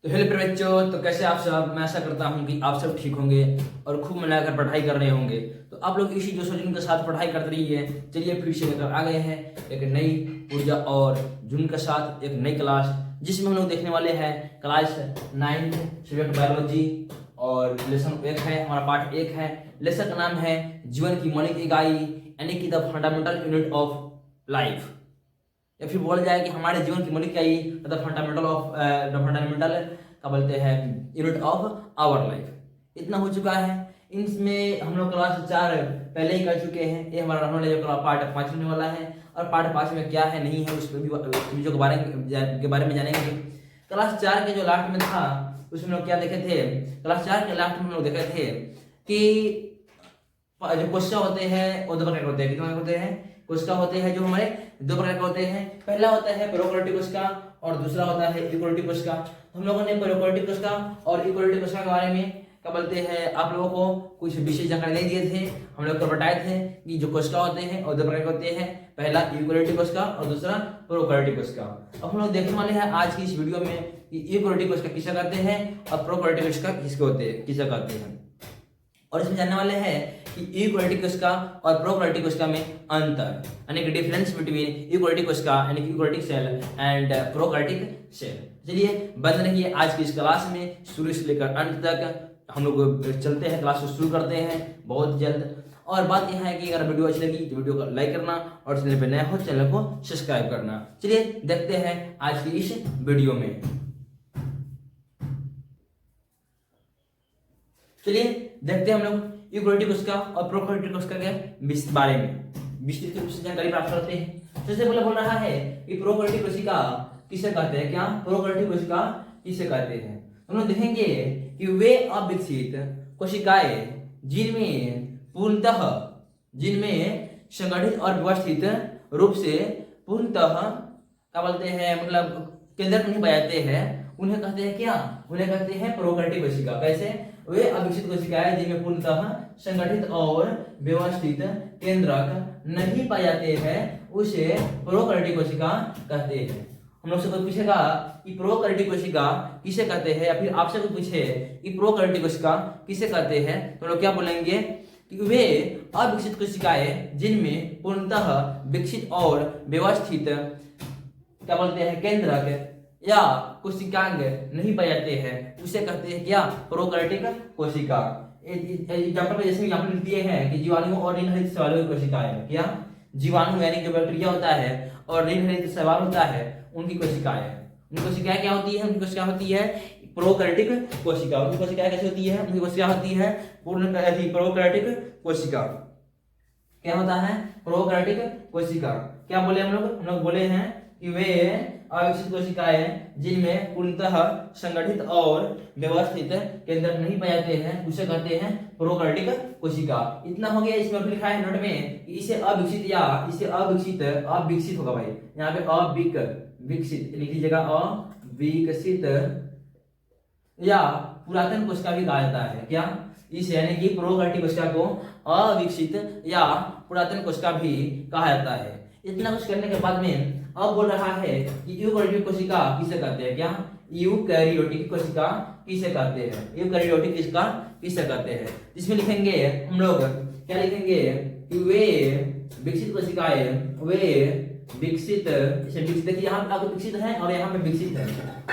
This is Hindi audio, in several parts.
तो हेलो प्यारे बच्चों, तो कैसे आप सब। मैं आशा करता हूँ कि आप सब ठीक होंगे और खूब मन लगाकर पढ़ाई कर रहे होंगे। तो आप लोग इसी जोश और जुनून के साथ पढ़ाई करते रहिए। चलिए फिर से लेकर आ गए हैं एक नई ऊर्जा और जुनून के साथ एक नई क्लास, जिसमें हम लोग देखने वाले हैं क्लास 9 सब्जेक्ट बायोलॉजी। और लेसन 1 है, हमारा पार्ट 1 है। लेसन का नाम है जीवन की मौलिक इकाई, यानी कि the fundamental unit of life, या फिर बोला जाए कि हमारे जीवन की मौलिक इकाई मतलब फंडामेंटल क्या बोलते हैं यूनिट ऑफ आवर लाइफ। इतना हो चुका है। इसमें हम लोग क्लास 4 पहले ही कर चुके हैं। ये हमारा रहने वाला जो पार्ट 5 होने वाला है, और पार्ट 5 में क्या है नहीं है उस पर भी चीज़ों के बारे में जानेंगे। क्लास 4 के जो लास्ट में था उसमें हम लोग क्या देखे थे। क्लास 4 के लास्ट में हम लोग देखे थे कि जो कोशिका होते हैं वो दो प्रकार के होते हैं। कितने होते हैं कोशिका होते हैं? जो हमारे दो प्रकार के होते हैं। पहला होता है प्रोकैरियोटिक कोशिका और दूसरा होता है यूकेरियोटिक कोशिका। हम लोगों ने प्रोकैरियोटिक कोशिका और यूकेरियोटिक कोशिका के बारे में क्या बोलते हैं आप लोगों को कुछ विशेष जानकारी नहीं दिए थे। हम लोग को बताए थे कि जो कोशिका होते हैं वो दो प्रकार के होते हैं, पहला यूकेरियोटिक कोशिका और दूसरा प्रोकैरियोटिक कोशिका। अब हम लोग देखने वाले हैं आज की इस वीडियो में कि यूकेरियोटिक कोशिका किसे कहते हैं और प्रोकैरियोटिक कोशिका किसे कहते हैं। और इसमें जानने वाले हैं कि यूकेरियोटिक कोशिका और प्रोकैरियोटिक कोशिका में अंतर, यानी कि डिफरेंस बिटवीन यूकेरियोटिक कोशिका यानी कि eukaryotic cell and prokaryotic cell. चलिए बंद रहिए आज की इस क्लास में, शुरू से लेकर अंत तक हम लोग चलते हैं, क्लास को शुरू करते हैं बहुत जल्द। और बात यह है कि अगर वीडियो अच्छी लगी तो वीडियो को लाइक करना और चैनल पर नया हो चैनल को सब्सक्राइब करना। चलिए देखते हैं आज की इस वीडियो में। चलिए देखते हैं हम लोग यूकेरियोटिक कोशिका और प्रोकैरियोटिक कोशिका के बारे में विस्तृत रूप से जानकारी प्राप्त करते हैं। सबसे पहले बोल रहा है कि प्रोकैरियोटिक कोशिका किसे कहते हैं। क्या प्रोकैरियोटिक कोशिका किसे कहते हैं? हम लोग देखेंगे कि वे अविकसित कोशिकाएं जिनमें संगठित और व्यवस्थित रूप से पूर्णतः क्या बोलते हैं मतलब केंद्रक नहीं पाए जाते हैं, उन्हें कहते हैं क्या? उन्हें कहते हैं प्रोकैरियोटिक कोशिका। कैसे? वे अविकसित कोशिकाएं जिनमें पूर्णतः संगठित और व्यवस्थित केंद्रक नहीं पाए जाते हैं उसे प्रोकैरियोटिक कोशिका कहते हैं। हम लोग से कोई पूछेगा कि प्रोकैरियोटिक कोशिका किसे कहते हैं, या फिर आपसे कोई पूछे कि प्रोकैरियोटिक कोशिका किसे कहते हैं, तो लोग क्या बोलेंगे कि वे अविकसित कोशिकाएं जिनमें पूर्णतः विकसित और व्यवस्थित क्या बोलते हैं केंद्रक या कोशिकांग नहीं पाए जाते हैं उसे कहते हैं क्या? प्रोकैरियोटिक कोशिका। एग्जाम्पल जैसे एग्जाम्पल दिए हैं कि जीवाणु और ऋणरहित शैवालों की कोशिकाएं। क्या? जीवाणु यानी जो बैक्टीरिया होता है और ऋणरहित शैवाल होता है उनकी कोशिकाएं। उनकी कोशिकाएं क्या होती है? उनकी कोशिका होती है प्रोकैरियोटिक कोशिका। उनकी कोशिकाएं कैसे होती है? उनकी कोशिका होती है प्रोकैरियोटिक कोशिका। क्या होता है? प्रोकैरियोटिक कोशिका। क्या बोले हम लोग बोले हैं कि वे अविकसित कोशिकाएं जिनमें पूर्णतः संगठित और व्यवस्थित केंद्रक नहीं पाए जाते हैं उसे कहते हैं प्रोकैरियोटिक कोशिका। इतना हो गया। इसमें लिखा है नोट में कि इसे अविकसित या इसे अविकसित होगा भाई, यहाँ पे विकसित लिख लीजिएगा, अविकसित या पुरातन कोशिका भी कहा जाता है। क्या? इस यानी कि प्रोकैरियोटिक कोशिका को अविकसित या पुरातन कोशिका भी कहा जाता है। इतना कुछ करने के बाद में अब बोल रहा है कि यूकेरियोटिक कोशिका किसे कहते हैं। क्या? यूकेरियोटिक कोशिका किसे कहते हैं? यूकेरियोटिक कोशिका किसे कहते हैं? इसमें लिखेंगे हम लोग क्या लिखेंगे कि वे विकसित कोशिकाएं, वे विकसित, इसे विकसित देखिए यहाँ पे आपको विकसित है और यहाँ पे विकसित है।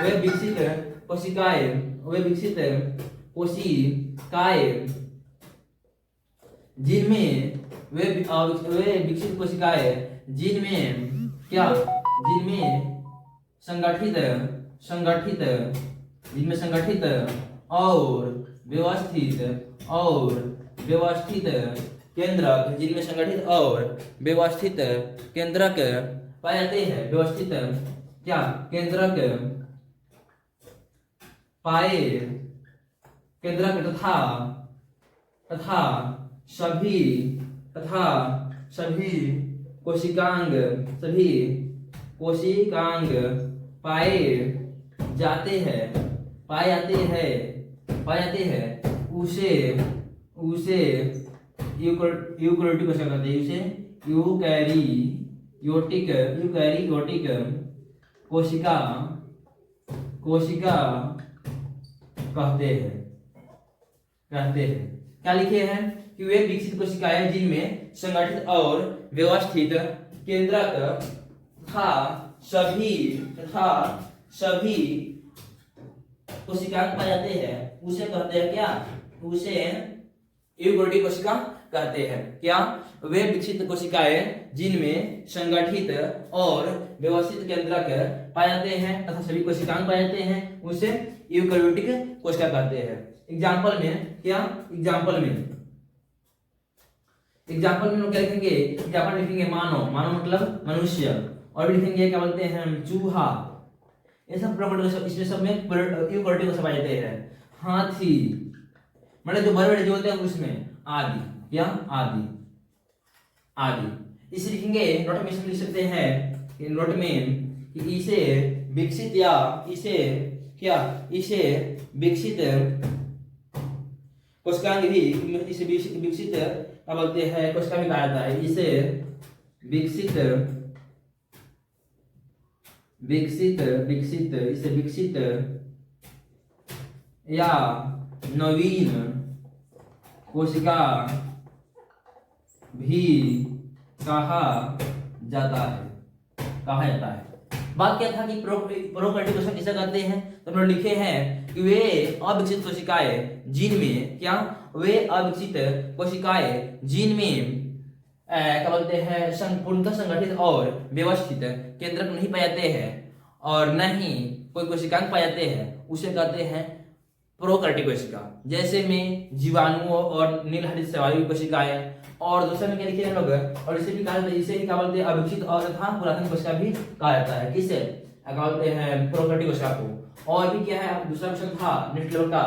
वे विकसित कोशिकाएं, वे विकसित कोशिकाएं जिनमें वे विकसित कोशिकाएं जिनमें क्या? जिनमें संगठित और व्यवस्थित केंद्रक, जिनमें संगठित और व्यवस्थित केंद्रक पाए जाते हैं। व्यवस्थित क्या? केंद्रक पाए केंद्रक तथा सभी कोशिकांग पाए जाते हैं उसे यूकेरियोटिक कोशिका कहते हैं। उसे यूकेरियोटिक कोशिका कहते हैं। क्या लिखे हैं कि वे विकसित कोशिकाएं जिनमें संगठित और व्यवस्थित केंद्रक तथा सभी कोशिकाएं पाए जाते हैं उसे कहते हैं क्या, उसे यूकेरियोटिक कोशिका कहते हैं। क्या, वे विकसित कोशिकाएं जिनमें संगठित और व्यवस्थित केंद्रक पाए जाते हैं तथा सभी कोशिकाएं पाए जाते हैं उसे यूकेरियोटिक कोशिका कहते हैं। एग्जाम्पल में क्या, एग्जाम्पल में लोग क्या लिखेंगे, एग्जाम्पल लिखेंगे मानव मतलब मनुष्य, और भी लिखेंगे क्या बोलते हैं चूहा, ये सब प्रोकैरियोटिक, इसमें सब में यूकेरियोटिक कोशिका पाए जाते हैं। हाथी मतलब जो बड़े जो होते हैं उसमें आदि, क्या आदि। इसे लिखेंगे नोट में लिख सकते हैं नोट में कि इसे विकसित या इसे विकसित कोशिकांग भी, इसे विकसित क्या बोलते हैं कोशिका भी कहा जाता है। इसे विकसित या नवीन कोशिका भी कहा जाता है। बात क्या था कि प्रोकैरियोटिक कोशिका किसे कहते हैं, तो उन्होंने लिखे हैं कि वे अविकसित कोशिकाएं जिनमें क्या, वे अविकसित कोशिकाएं जिनमें क्या बोलते हैं पूर्णतः संगठित और व्यवस्थित केंद्रक नहीं पाए जाते हैं और न ही कोई कोशिकांग पाए जाते हैं उसे कहते हैं प्रोकैरियोटिक कोशिका। जैसे में जीवाणुओं और नीलहरित शैवाली कोशिकाएं, और दूसरे में क्या लिखे हैं लोग, और इसे भी कहा जाता है, इसे ही क्या बोलते हैं अविकसित और तथा पुरातन कोशिका भी कहा जाता है। किसे क्या बोलते हैं प्रोकैरियोटिक कोशिका को। और भी क्या है दूसरा क्वेश्चन था नेक्स्ट लेवल का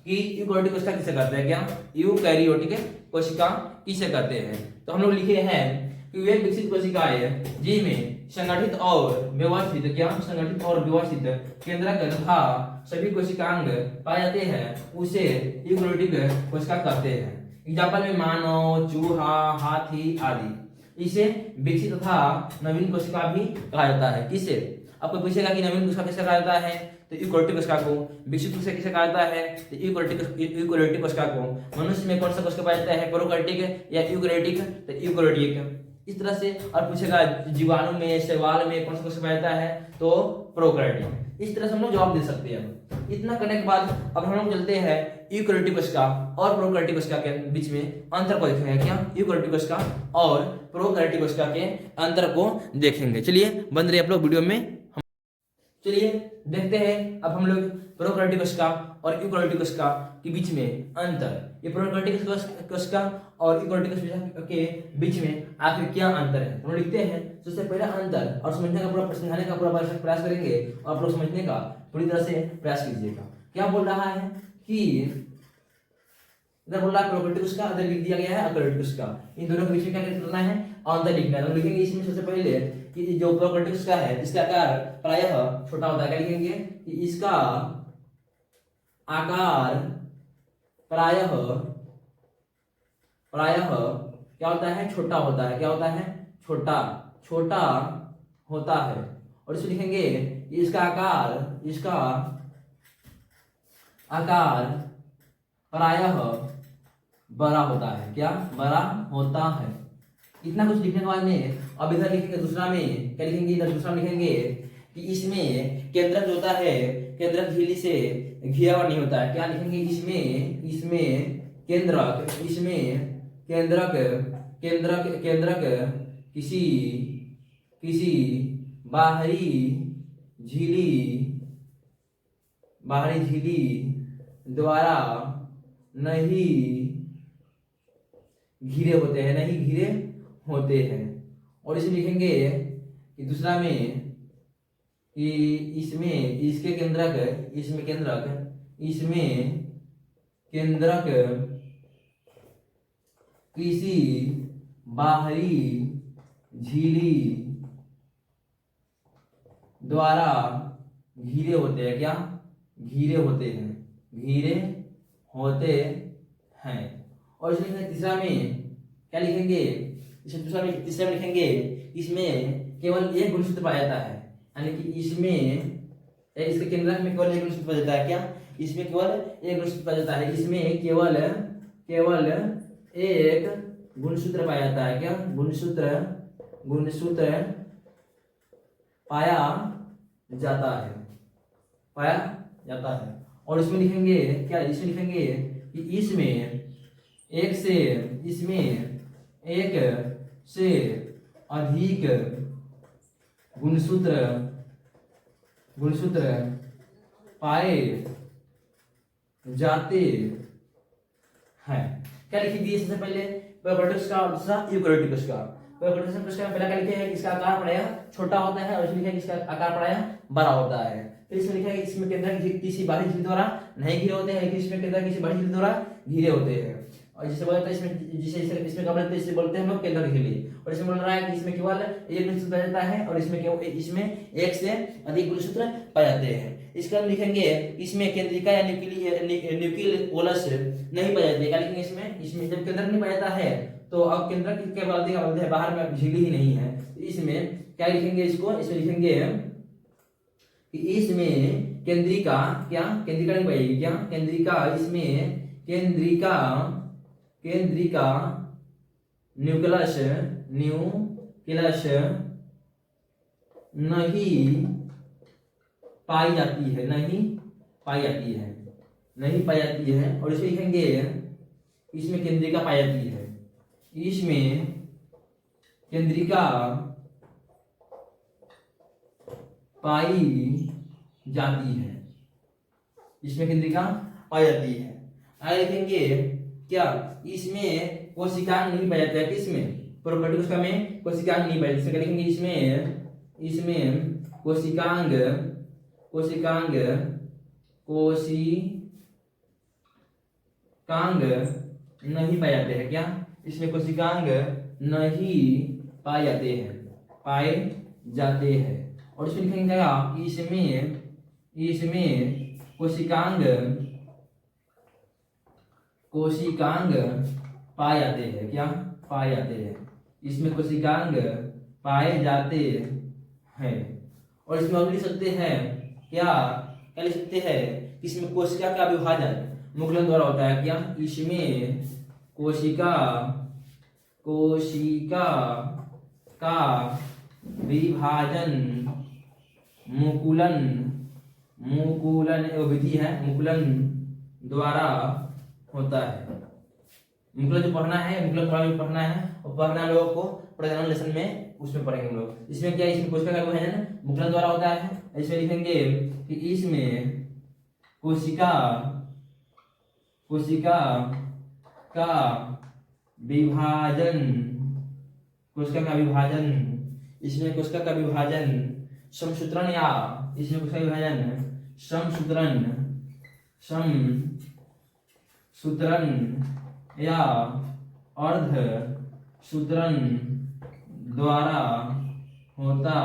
कि यूकेरियोटिक कोशिका किसे कहते हैं, क्या यूकेरियोटिक कोशिका किसे कहते हैं। तो हम लोग लिखे हैं कि वे विकसित कोशिकाएं जिनमें संगठित और व्यवस्थित केंद्रक तथा सभी कोशिकांग पाए जाते हैं उसे यूकेरियोटिक कोशिका कहते हैं। एग्जाम्पल में मानव, चूहा, हाथी आदि। इसे विकसित तथा नवीन कोशिका भी कहा जाता है। किसे, आपको पूछेगा कि नवीन कोशिका किसे कहा जाता है, तो यूकेरियोटिक कोशिका को। विकसित कोशिका किसे कहा जाता है, तो यूकेरियोटिक कोशिका को। मनुष्य में कौन सा कोशिका पाया जाता है, प्रोकैरियोटिक या यूकेरियोटिक, तो यूकेरियोटिक। इस तरह से। और पूछेगा जीवाणु में, शैवाल में कौन सा कोशिका पाया जाता है, तो प्रोकैरियोटिक। इस तरह से हम लोग जवाब दे सकते हैं। इतना करने के बाद अब हम लोग चलते हैं यूकेरियोटिक कोशिका और प्रोकैरियोटिक कोशिका के बीच में अंतर को देखेंगे। क्या, यूकेरियोटिक कोशिका और प्रोकैरियोटिक कोशिका के अंतर को देखेंगे। चलिए बंद रहिए आप लोग वीडियो में। चलिए देखते हैं अब हम लोग प्रोकैरियोटिक कोशिका और यूकेरियोटिक कोशिका के बीच में अंतर। ये प्रोकैरियोटिक कोशिका और यूकेरियोटिक कोशिका के बीच में आखिर क्या अंतर है, हम लिखते हैं। सबसे पहला अंतर और समझने का समझाने का पूरा प्रयास करेंगे और आप लोग समझने का पूरी तरह से प्रयास कीजिएगा। क्या बोल रहा है कि इधर बोल रहा है प्रोकैरियोटिक कोशिका, इधर लिख दिया गया है यूकेरियोटिक कोशिका। इन दोनों के बीच में क्या करना है, अंतर लिखना है। हम लिखेंगे इसमें सबसे पहले कि जो प्रोकैरियोटिक कोशिका है इसका आकार प्रायः छोटा होता है। क्या लिखेंगे कि इसका आकार प्रायः क्या होता है, छोटा होता है। क्या होता है, छोटा होता है। और इसमें लिखेंगे इसका आकार प्रायः बड़ा होता है। क्या, बड़ा होता है। इतना कुछ लिखने के बाद में अब इधर लिखेंगे दूसरा में क्या लिखेंगे, इधर दूसरा में लिखेंगे कि इसमें केंद्रक जो होता है, केंद्रक झिल्ली से घिरा हुआ नहीं होता है। क्या लिखेंगे, इसमें केंद्रक किसी बाहरी झिल्ली द्वारा नहीं घिरे होते हैं। और इसमें लिखेंगे कि दूसरा में कि इसमें केंद्रक किसी बाहरी झिल्ली द्वारा घिरे होते हैं। क्या, घिरे होते हैं। और इसमें तीसरा में क्या लिखेंगे, तीसरा में लिखेंगे इसमें केवल एक गुणसूत्र पाया जाता है। यानी कि इसके केंद्रक में केवल एक गुणसूत्र पाया जाता है। क्या, इसमें केवल एक गुणसूत्र पाया जाता है, इसमें केवल केवल एक गुणसूत्र पाया जाता है। क्या गुणसूत्र पाया जाता है, पाया जाता है। और इसमें लिखेंगे क्या, इसमें लिखेंगे कि इसमें एक से अधिक गुणसूत्र पाए जाते हैं। क्या लिख दिए सबसे पहले पैराकोटिक्स का और दूसरा यूकैरियोटिक्स का। पैराकोटिक्स का पहला क्या लिखे है, इसका आकार प्रायः छोटा होता है, और इसमें लिखा है इसका आकार प्रायः बड़ा होता है। फिर इसमें लिखा है इसमें केंद्र किसी बाहरी झिल्ली द्वारा नहीं घिरे होते हैं, लेकिन इसमें केंद्र किसी बाहरी झिल्ली द्वारा घिरे होते हैं। और जिसे बोलते हैं इसमें इसमें क्या बोलते हैं, इसे बोलते हैं हम लोग केंद्र की झिल्ली। और इसमें बोल रहा है कि इसमें केवल एक गुणसूत्र पाया जाता है, और इसमें एक से अधिक गुणसूत्र पाए जाते हैं। इसका हम लिखेंगे इसमें केंद्रिका या न्यूक्लियोलस नहीं पाया जाता है, लेकिन इसमें जब केंद्र नहीं पाया जाता है तो अब केंद्र के बोलते हैं बाहर में झिल्ली ही नहीं है। तो इसमें क्या लिखेंगे, इसमें लिखेंगे कि इसमें केंद्रिका नहीं पाएगी, क्या केंद्रिका, इसमें केंद्रिका न्यूक्लियस नहीं पाई जाती है। और इसमें लिखेंगे इसमें केंद्रिका पाई जाती है, इसमें केंद्रिका पाई जाती है, इसमें केंद्रिका पाई जाती है। आगे लिखेंगे क्या, इसमें कोशिकांग नहीं पाया जाता है, किसमें प्रोकैरियोटिक्स में कोशिकांग नहीं पाया जाता है। लिखेंगे इसमें कोशिकांग नहीं पाए जाते हैं। क्या इसमें कोशिकांग नहीं पाए जाते हैं। और इसमें लिखेंगे क्या, इसमें कोशिकांग पाए जाते हैं, क्या पाए जाते हैं, इसमें कोशिकांग पाए जाते हैं। और इसमें हम लिख सकते हैं क्या लिख सकते हैं, इसमें कोशिका का विभाजन मुकुलन द्वारा होता है। क्या इसमें कोशिका का विभाजन मुकुलन विधि है, मुकुलन द्वारा होता है। मुकुलन जो पढ़ना है, मुकुलन द्वारा जो पढ़ना है और पढ़ना लोगों को प्रजनन लेसन में उसमें पढ़ेंगे हम लोग। इसमें क्या, इसमें कोशिका का विभाजन मुकुलन द्वारा होता है। इसमें लिखेंगे कि इसमें कोशिका का विभाजन इसमें कोशिका का विभाजन समसूत्रण या इसमें कोशिका विभाजन समसूत्रण या अर्ध सूत्रण द्वारा होता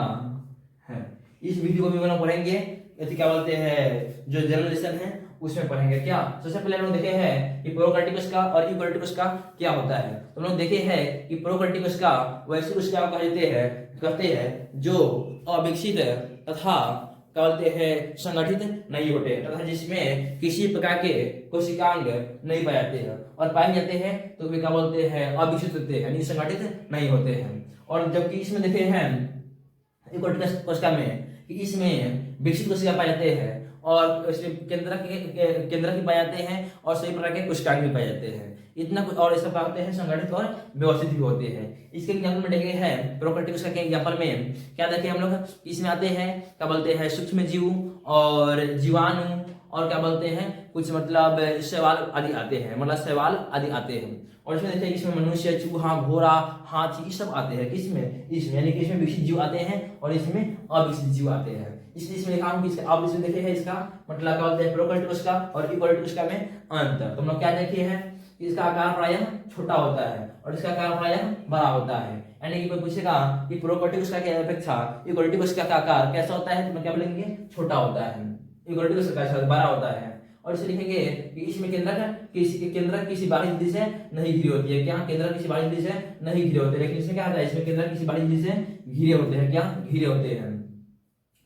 है। इस विधि को भी हम लोग पढ़ेंगे, क्या बोलते हैं जो जनरल लेसन है उसमें पढ़ेंगे। क्या सबसे पहले हम लोग देखे हैं कि प्रोकैरियोटिक्स का और यूकैरियोटिक्स का क्या होता है। तो हम लोग देखे हैं कि प्रोकैरियोटिक्स का वैसे कोशिका कहते हैं जो अविकसित तथा क्या बोलते हैं संगठित नहीं होते तथा जिसमें किसी प्रकार के कोशिकांग नहीं पाए जाते हैं, और पाए जाते हैं तो वे क्या बोलते हैं अविकसित होते हैं, यानी संगठित नहीं होते हैं। और जबकि इसमें देखे हैं यूकैरियोटिक्स कोशिका में कि इसमें विकसित कोशिका पाए जाते हैं, और इसमें केंद्र की पाए जाते हैं, और सही प्रकार के कोशिकांग भी पाए जाते हैं। इतना कुछ और ऐसा क्या होते हैं संगठित और व्यवस्थित भी होते हैं। इसके एग्जाम्पल में देखे हैं प्रोकैरियोटिक्स का एग्जाम्पल में क्या देखे हम लोग, इसमें आते हैं क्या बोलते हैं सूक्ष्म जीव और जीवाणु, और क्या बोलते हैं कुछ मतलब शैवाल आदि आते हैं, और इसमें देखिए इसमें मनुष्य, चूहा, घोड़ा, हाथी ये सब आते हैं। किसमें, इसमें, यानी कि इसमें विकसित जीव आते हैं और इसमें अविकसित जीव आते हैं। इसलिए इसमें लिखा हूं कि अब इसमें देखे हैं इसका मतलब क्या बोलते हैं प्रोकैरियोटिक्स का और यूकैरियोटिक्स का में अंतर। तो हम लोग क्या देखे हैं, इसका आकार प्रायः छोटा होता है और इसका आकार प्रायः बड़ा होता है। यानी कि कोई पूछेगा कि प्रोकैरियोटिक्स का क्या अपेक्षा यूकैरियोटिक्स का आकार कैसा होता है, तो मैं क्या बोलेंगे छोटा होता है, यूकैरियोटिक्स का बड़ा होता है। और इसे लिखेंगे कि इसमें केंद्र किसी बाहरी झिल्ली से नहीं घिरे होती है। क्या केंद्र किसी बाहरी झिल्ली से नहीं घिरे होते, लेकिन इसमें क्या होता है, इसमें केंद्र किसी बाहरी झिल्ली से घिरे होते हैं। क्या घिरे होते हैं।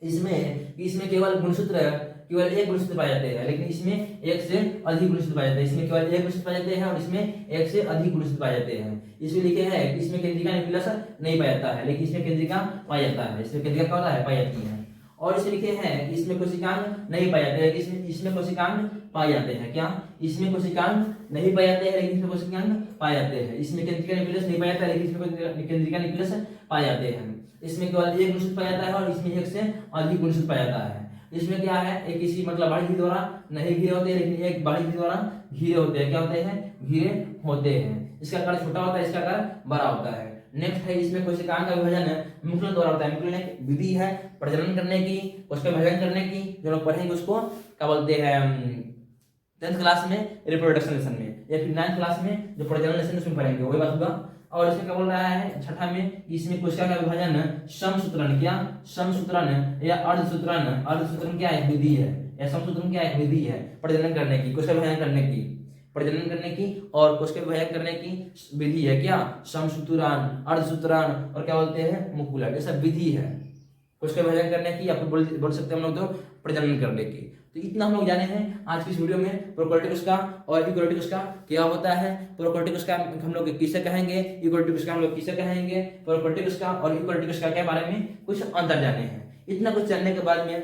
इसमें केवल गुणसूत्र केवल एक गुणसूत्र पाए जाते हैं, लेकिन इसमें एक से अधिक गुणसूत्र पाए जाते हैं। इसमें केवल एक गुणसूत्र पाए जाते हैं और इसमें एक से अधिक गुणसूत्र पाए जाते हैं। इसमें लिखे है कि इसमें केंद्रिका न्यूक्लियस नहीं पाया जाता है, लेकिन इसमें केंद्रिका पाया जाता है। इसमें केंद्रिका क्या होता है, पाई जाती है। और इसमें लिखे हैं कि इसमें कोशिकांग नहीं पाए जाते हैं, इसमें कोशिकांग पाए जाते हैं। क्या इसमें कोशिकांग नहीं पाए जाते हैं, लेकिन इसमें कोशिकांग पाए जाते हैं। इसमें केंद्रिका न्यूक्लियस नहीं पाया जाता है, लेकिन इसमें केंद्रिका न्यूक्लियस पाए जाते हैं। इसमें केवल एक गुणसूत्र पाया जाता है और इसमें एक से अधिक गुणसूत्र पाया जाता है। इसमें क्या है, एक किसी मतलब बाहरी झिल्ली द्वारा नहीं घिरे होते हैं, लेकिन एक बाहरी झिल्ली द्वारा घिरे होते हैं। क्या होते हैं, घिरे होते हैं। इसका आकार छोटा होता है, इसका आकार बड़ा होता है। नेक्स्ट है, इसमें कोशिकांग का विभाजन मुकुलन द्वारा होता है। मुकुलन एक विधि है प्रजनन करने की, उसका विभाजन करने की। जो लोग पढ़ेंगे उसको क्या बोलते हैं 10th क्लास में रिप्रोडक्शन लेसन में, या फिर 9th क्लास में जो प्रजनन लेसन उसमें पढ़ेंगे, वही बात होगा। और इसमें क्या बोल रहा है छठा में, इसमें कोशिका का विभाजन समसूत्रण, क्या समसूत्रण या अर्धसूत्रण, अर्धसूत्रण क्या एक विधि है, या समसूत्रण क्या एक विधि है प्रजनन करने की, कोशिका विभाजन करने की, प्रजनन करने की और कोशिका विभाजन करने की विधि है। क्या समसूत्रण, अर्धसूत्रण और क्या बोलते हैं मुकुलन, ये सब विधि है कोशिका विभाजन करने की, या फिर बोल सकते हैं हम लोग तो प्रजनन करने की। तो इतना हम लोग जाने हैं आज की इस वीडियो में प्रोकैरियोटिक कोशिका और यूकैरियोटिक कोशिका क्या होता है। प्रोकैरियोटिक कोशिका हम लोग किसे कहेंगे, यूकैरियोटिक कोशिका हम लोग किसे कहेंगे, प्रोकैरियोटिक कोशिका और यूकैरियोटिक कोशिका के बारे में कुछ अंतर जाने हैं। इतना कुछ जानने के बाद में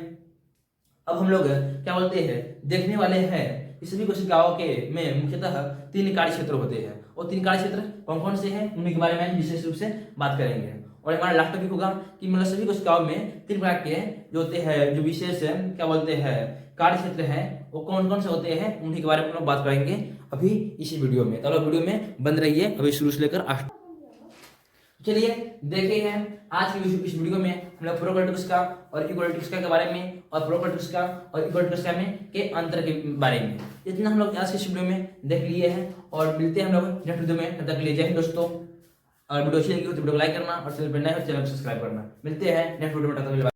अब हम लोग क्या बोलते हैं देखने वाले हैं इस सभी कोशिकाओं के में मुख्यतः 3 कार्य क्षेत्र होते हैं। और 3 कार्य क्षेत्र कौन कौन से हैं उन्हीं के बारे में विशेष रूप से बात करेंगे। और हमारा लास्ट टॉपिक होगा कि मतलब सभी कोशिकाओं में 3 प्रकार के जो होते हैं, जो विशेष क्या बोलते हैं कार्य क्षेत्र है, वो कौन कौन से होते हैं उन्हीं के बारे में हम लोग बात करेंगे अभी इसी वीडियो में। तो वीडियो में बंद रहिए अभी शुरू से लेकर लास्ट। चलिए देखते हैं आज की इस वीडियो में हम लोग प्रोकैरियोटिक कोशिका और यूकैरियोटिक कोशिका के बारे में और प्रोकैरियोटिक कोशिका और यूकैरियोटिक कोशिका में के अंतर के बारे में इतना हम लोग आज की इस वीडियो में देख लिए हैं। और मिलते हैं हम लोग नेक्स्ट वीडियो में, तब तक के लिए जय हिंद दोस्तों। और वीडियो अच्छी लगी हो तो वीडियो को लाइक करना और चैनल पर नए हो चैनल को सब्सक्राइब करना। मिलते हैं नेक्स्ट वीडियो में।